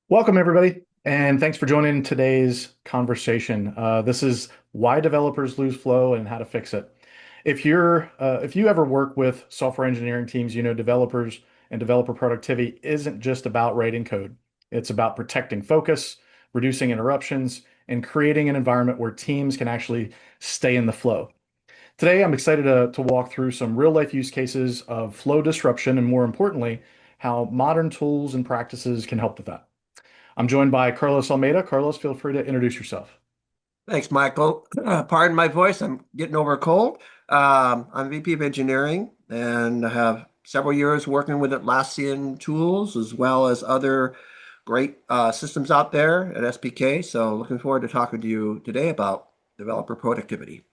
Welcome, everybody, and thanks for joining today's conversation. This is why developers lose flow and how to fix it. If you ever work with software engineering teams, you know developers and developer productivity isn't just about writing code. It's about protecting focus, reducing interruptions, and creating an environment where teams can actually stay in the flow. Today, I'm excited to walk through some real life use cases of flow disruption and, more importantly, how modern tools and practices can help with that. I'm joined by Carlos Almeida. Carlos, feel free to introduce yourself. Thanks, Michael. Pardon my voice. I'm getting over a cold. I'm VP of Engineering and I have several years working with Atlassian tools as well as other great systems out there at SPK. So looking forward to talking to you today about developer productivity.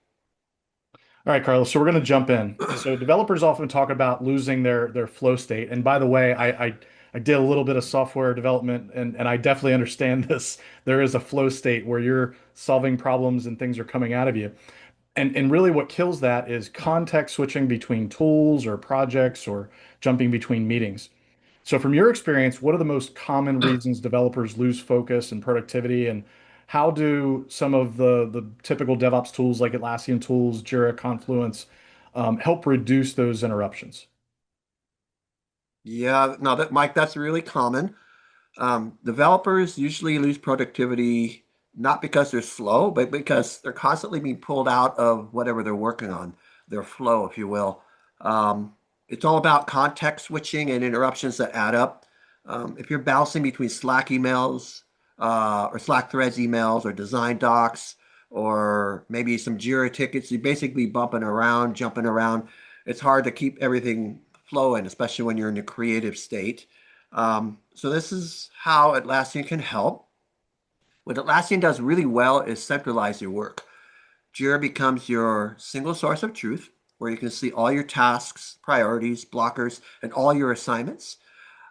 All right, Carlos. So we're going to jump in. So developers often talk about losing their flow state. And by the way, I did a little bit of software development, and I definitely understand this. There is a flow state where you're solving problems and things are coming out of you. And really what kills that is context switching between tools or projects or jumping between meetings. So from your experience, what are the most common reasons developers lose focus and productivity, and how do some of the typical DevOps tools like Atlassian tools, Jira, Confluence, help reduce those interruptions? Yeah, no, Mike, that's really common. Developers usually lose productivity not because they're slow, but because they're constantly being pulled out of whatever they're working on, their flow, if you will. It's all about context switching and interruptions that add up. If you're bouncing between Slack emails or Slack threads emails or design docs or maybe some Jira tickets, you're basically bumping around, jumping around. It's hard to keep everything flowing, especially when you're in a creative state. So this is how Atlassian can help. What Atlassian does really well is centralize your work. Jira becomes your single source of truth, where you can see all your tasks, priorities, blockers, and all your assignments.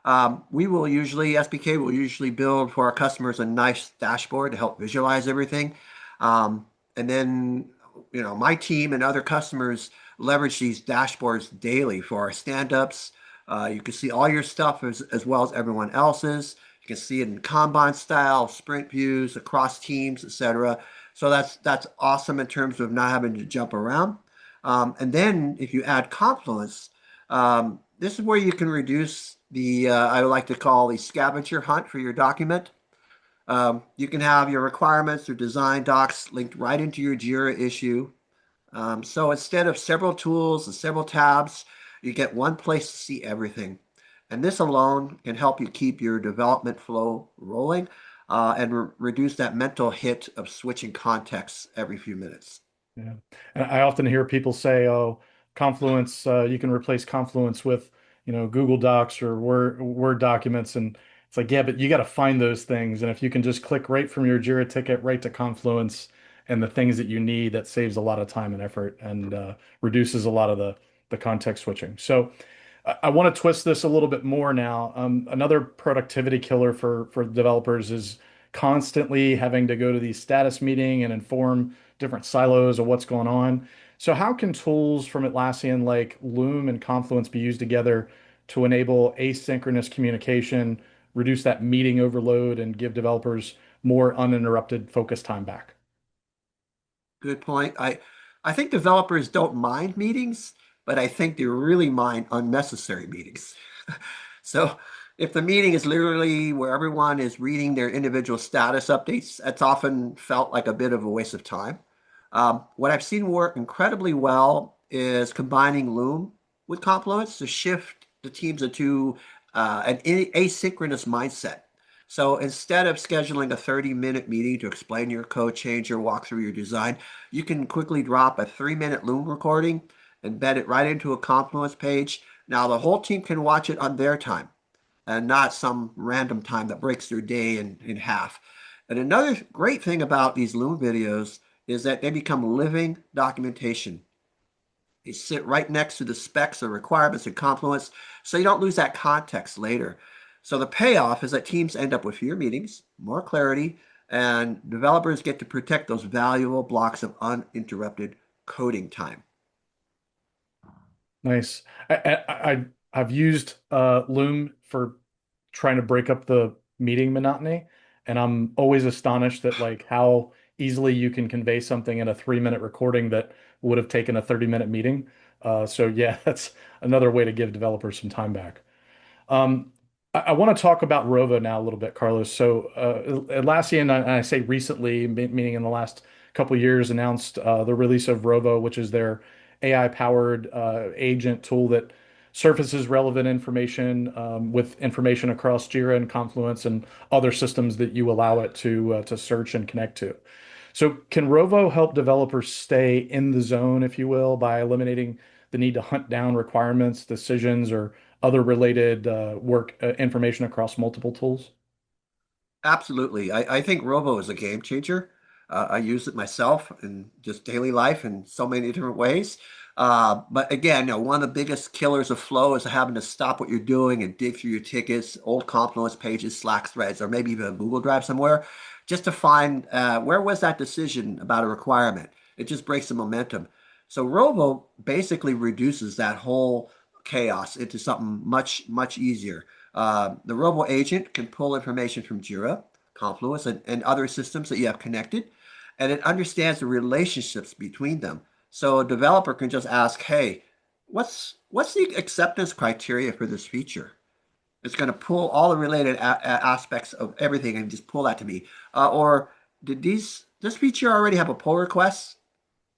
SPK will usually build for our customers a nice dashboard to help visualize everything. And then, my team and other customers leverage these dashboards daily for our stand-ups. You can see all your stuff as well as everyone else's. You can see it in Kanban style, sprint views across teams, etc. So that's awesome in terms of not having to jump around. And then if you add Confluence, this is where you can reduce I would like to call the scavenger hunt for your document. You can have your requirements or design docs linked right into your Jira issue. So instead of several tools and several tabs, you get one place to see everything. And this alone can help you keep your development flow rolling and reduce that mental hit of switching contexts every few minutes. Yeah. And I often hear people say, "Oh, Confluence, you can replace Confluence with, Google Docs or Word documents." And it's like, yeah, but you got to find those things. And if you can just click right from your Jira ticket right to Confluence and the things that you need, that saves a lot of time and effort and reduces a lot of the context switching. So I want to twist this a little bit more now. Another productivity killer for developers is constantly having to go to the status meeting and inform different silos of what's going on. So how can tools from Atlassian like Loom and Confluence be used together to enable asynchronous communication, reduce that meeting overload, and give developers more uninterrupted focus time back? Good point. I think developers don't mind meetings, but I think they really mind unnecessary meetings. So if the meeting is literally where everyone is reading their individual status updates, that's often felt like a bit of a waste of time. What I've seen work incredibly well is combining Loom with Confluence to shift the teams into an asynchronous mindset. So instead of scheduling a 30-minute meeting to explain your code change or walk through your design, you can quickly drop a 3-minute Loom recording, embed it right into a Confluence page. Now the whole team can watch it on their time and not some random time that breaks their day in half. And another great thing about these Loom videos is that they become living documentation. They sit right next to the specs or requirements in Confluence, so you don't lose that context later. So the payoff is that teams end up with fewer meetings, more clarity, and developers get to protect those valuable blocks of uninterrupted coding time. Nice. I've used Loom for trying to break up the meeting monotony. And I'm always astonished that like how easily you can convey something in a 3-minute recording that would have taken a 30-minute meeting. So yeah, that's another way to give developers some time back. I want to talk about Rovo now a little bit, Carlos. So, Atlassian, and I say recently, meaning in the last couple of years, announced the release of Rovo, which is their AI-powered agent tool that surfaces relevant information with information across Jira and Confluence and other systems that you allow it to search and connect to. So, can Rovo help developers stay in the zone, if you will, by eliminating the need to hunt down requirements, decisions, or other related work information across multiple tools? Absolutely. I think Rovo is a game changer. I use it myself in just daily life in so many different ways. But again, one of the biggest killers of flow is having to stop what you're doing and dig through your tickets, old Confluence pages, Slack threads, or maybe even a Google Drive somewhere, just to find where was that decision about a requirement. It just breaks the momentum. So Rovo basically reduces that whole chaos into something much, much easier. The Rovo agent can pull information from Jira, Confluence, and other systems that you have connected, and it understands the relationships between them. So a developer can just ask, "Hey, what's the acceptance criteria for this feature?" It's going to pull all the related aspects of everything and just pull that to me. Or did this feature already have a pull request?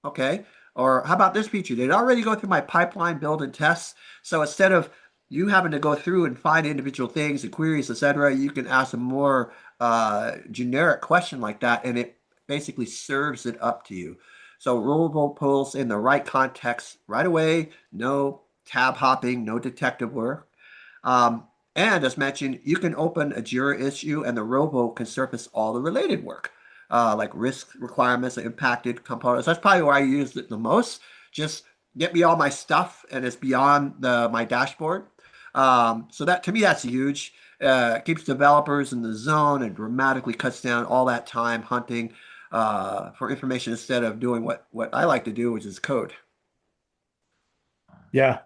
Okay. Or how about this feature? Did it already go through my pipeline build and tests? So instead of you having to go through and find individual things and queries, etc., you can ask a more generic question like that, and it basically serves it up to you. So Rovo pulls in the right context right away. No tab hopping, no detective work. Um, and as mentioned, you can open a Jira issue and the Rovo can surface all the related work, like risk requirements and impacted components. That's probably where I used it the most. Just get me all my stuff and it's beyond my dashboard. So that to me, that's huge. Keeps developers in the zone and dramatically cuts down all that time hunting for information instead of doing what I like to do, which is code. Yeah,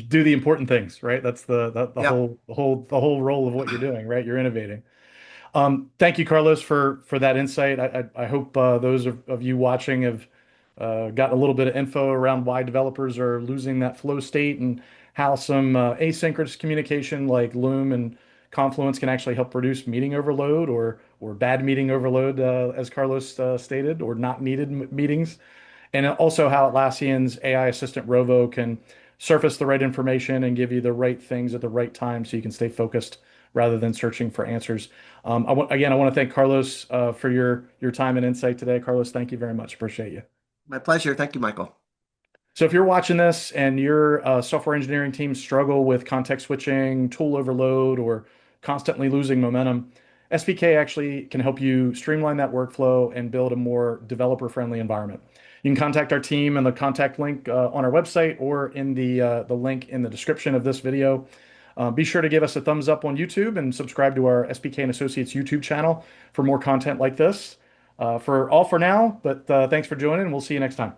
do the important things, right? That's the Yep. whole role of what you're doing, right? You're innovating. Thank you, Carlos, for that insight. I hope those of you watching have got a little bit of info around why developers are losing that flow state and how some asynchronous communication like Loom and Confluence can actually help reduce meeting overload or bad meeting overload, as Carlos stated, or not needed meetings. And also how Atlassian's AI assistant Rovo can surface the right information and give you the right things at the right time so you can stay focused rather than searching for answers. Again, I want to thank Carlos for your time and insight today. Carlos, thank you very much. Appreciate you. My pleasure. Thank you, Michael. So if you're watching this and your software engineering team struggle with context switching, tool overload, or constantly losing momentum, SPK actually can help you streamline that workflow and build a more developer-friendly environment. You can contact our team in the contact link on our website or in the link in the description of this video. Be sure to give us a thumbs up on YouTube and subscribe to our SPK and Associates YouTube channel for more content like this. For now, but thanks for joining, and we'll see you next time.